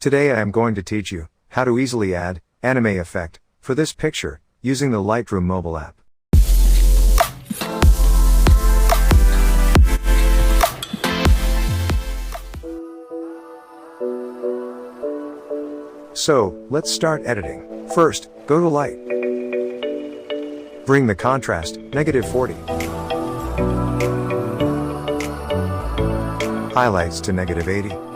Today I am going to teach you how to easily add anime effect for this picture using the Lightroom mobile app. So, let's start editing. First, go to Light. Bring the contrast, -40. Highlights to -80.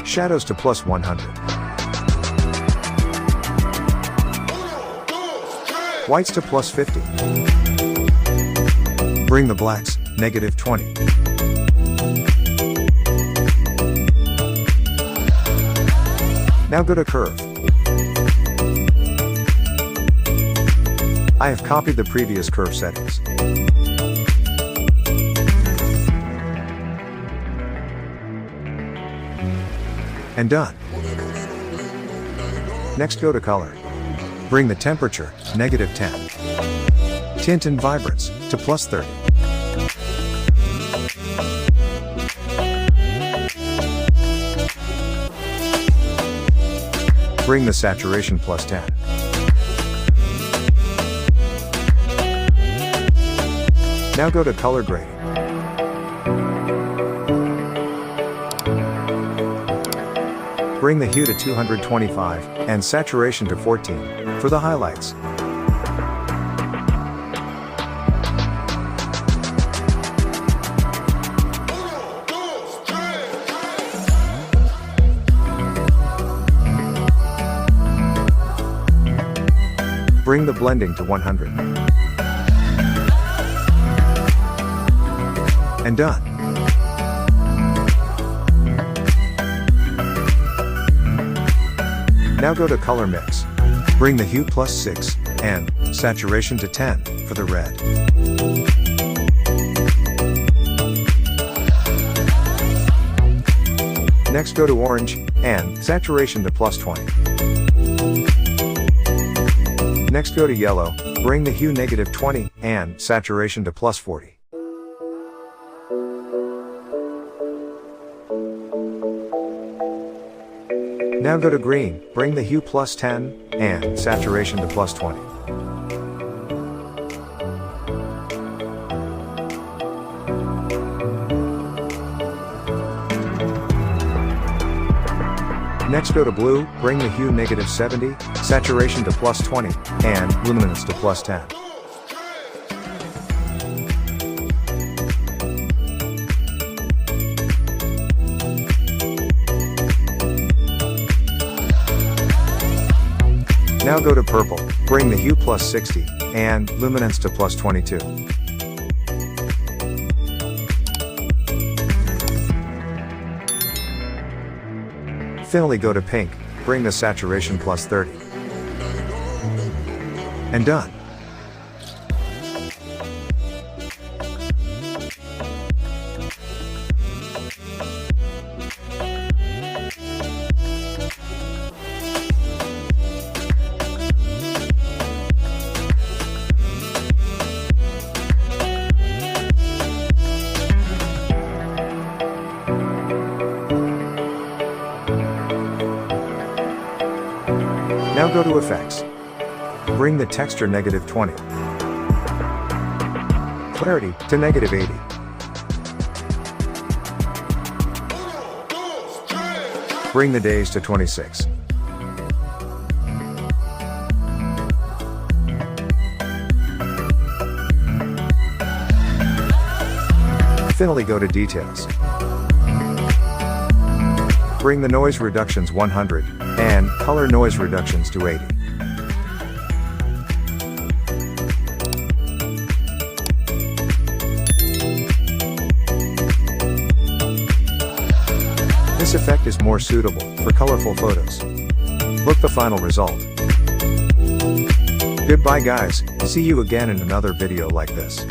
Shadows to +100. Whites to +50. Bring the blacks, -20. Now go to Curve. I have copied the previous curve settings. And done. Next go to Color. Bring the temperature, -10. Tint and Vibrance, to +30. Bring the saturation +10. Now go to Color Grading. Bring the hue to 225 and saturation to 14 for the highlights. Bring the blending to 100. And done. Now go to Color Mix. Bring the hue +6 and saturation to 10 for the red. Next go to Orange and saturation to +20. Next go to Yellow, bring the hue -20 and saturation to +40. Now go to Green, bring the hue +10 and saturation to +20. Next go to Blue, bring the hue -70, saturation to +20, and luminance to +10. Now go to Purple, bring the hue +60, and luminance to +22. Finally go to Pink, bring the saturation +30. And done. Now go to Effects. Bring the texture -20. Clarity to -80. Bring the days to 26. Finally go to Details. Bring the noise reductions 100 and color noise reductions to 80. This effect is more suitable for colorful photos. Look the final result. Goodbye guys, see you again in another video like this.